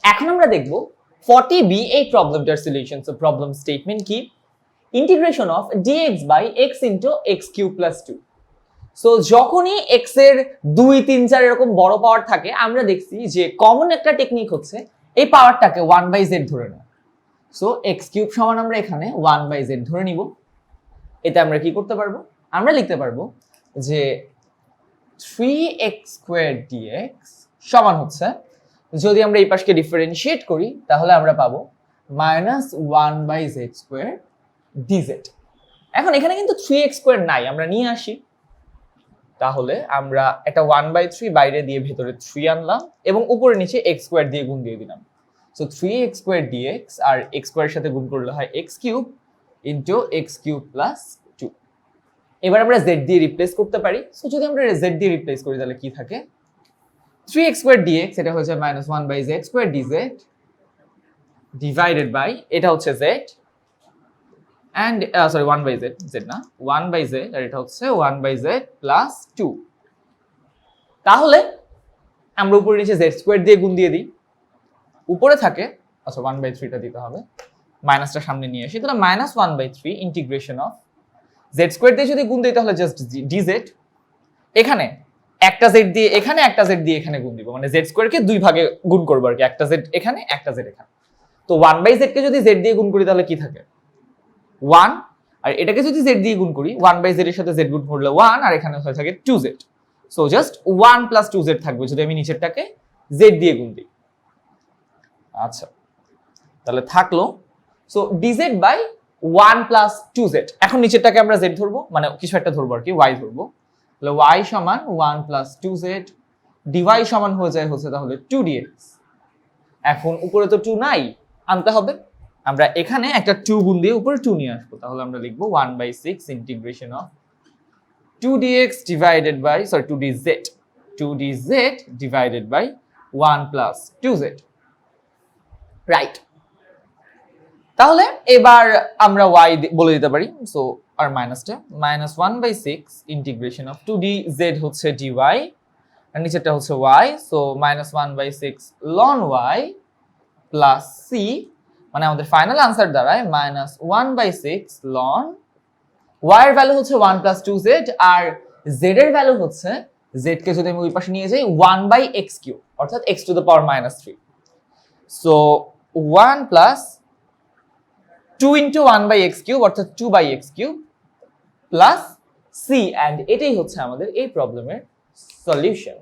এখন আমরা দেখব 40b এই প্রবলেমটার সলিউশন। সো প্রবলেম স্টেটমেন্ট কি? Integration of dx by x into x cube plus 2। So যখনই x এর 2 3 4 এরকম বড় পাওয়ার থাকে, আমরা দেখছি যে কমন একটা টেকনিক হচ্ছে এই পাওয়ারটাকে 1/z ধরে নেওয়া। সো x কিউব সমান আমরা এখানে 1/z ধরে নিব। এতে আমরা কি করতে পারবো? আমরা লিখতে পারবো যে 3x স্কয়ার dx সমান হচ্ছে, যদি আমরা এই পাশকে ডিফারেন্সিয়েট করি তাহলে আমরা পাবো -1/z স্কয়ার dz। এখন এখানে কিন্তু 3x স্কয়ার নাই, আমরা নিয়ে আসি। তাহলে আমরা একটা 1/3 বাইরে দিয়ে ভেতরে 3 আনলাম এবং উপরে নিচে x স্কয়ার দিয়ে গুণ দিয়ে দিলাম। সো 3x স্কয়ার dx আর x স্কয়ারের সাথে গুণ করলে হয় x cube into x cube plus 2। এবার আমরা z দিয়ে রিপ্লেস করতে পারি। সো যদি আমরা z দিয়ে রিপ্লেস করি তাহলে কি থাকে? 3x স্কয়ার dx এটা হয়ে যায় -1/z square dz divided by এটা হচ্ছে z and sorry 1/z, z না 1/z, আর এটা হচ্ছে 1/z প্লাস 2। তাহলে আমরা উপরে নিচে z স্কয়ার দিয়ে গুণ দিয়ে দিই। উপরে থাকে, আচ্ছা 1/3 টা দিতে হবে, মাইনাসটা সামনে নিয়ে আসি। তাহলে -1/3 ইন্টিগ্রেশন অফ z স্কয়ার দিয়ে যদি গুণ দিই তাহলে জাস্ট dz। এখানে একটা z দিয়ে এখানে, একটা z দিয়ে এখানে গুণ দিব, মানে z স্কয়ারকে দুই ভাগে গুণ করব আর কি, একটা z এখানে একটা z এখানে। তো 1/z কে যদি z দিয়ে গুণ করি তাহলে কি থাকে? 1, আর এটাকে যদি z দিয়ে গুণ করি 1/z এর সাথে z গুণ করলে 1, আর এখানে হয়ে থাকে 2z। So just 1 plus 2z থাকবে যদি আমি নিচেরটাকে z দিয়ে গুণ দিই। আচ্ছা, তাহলে থাকলো so dz by 1 plus 2z। এখন নিচেরটাকে আমরা z ধরবো, মানে কিছু একটা ধরবো আর কি, y ধরবো। তাহলে y সমান 1 প্লাস 2z, dy সমান হয়ে যায় হচ্ছে তাহলে 2dx। এখন উপরে তো 2 নাই, আনতে হবে। আমরা এখানে একটা 2 গুণ দিয়ে উপরে 2 নিয়ে আসবো। তাহলে আমরা লিখবো 1/6 integration of 2dx divided by 2dz divided by 1 plus 2z। Right. তাহলে এবার আমরা y বলে দিতে পারি। সো আর মাইনাসটা -1/6 ইন্টিগ্রেশন অফ 2dz হচ্ছে dy, আর নিচেরটা হচ্ছে y। So -1/6 ln y plus c, মানে আমাদের ফাইনাল আনসার দাঁড়ায় -1/6 ln y এর ভ্যালু হচ্ছে 1 প্লাস 2z, আর z এর ভ্যালু হচ্ছে, z কে যদি আমি ওই পাশে নিয়ে যাই 1/x3, অর্থাৎ x to the power -3। So 1 plus 2 into 1/x3 অর্থাৎ 2/x3 প্লাস c, এন্ড এটাই হচ্ছে আমাদের এই প্রবলেমের সলিউশন।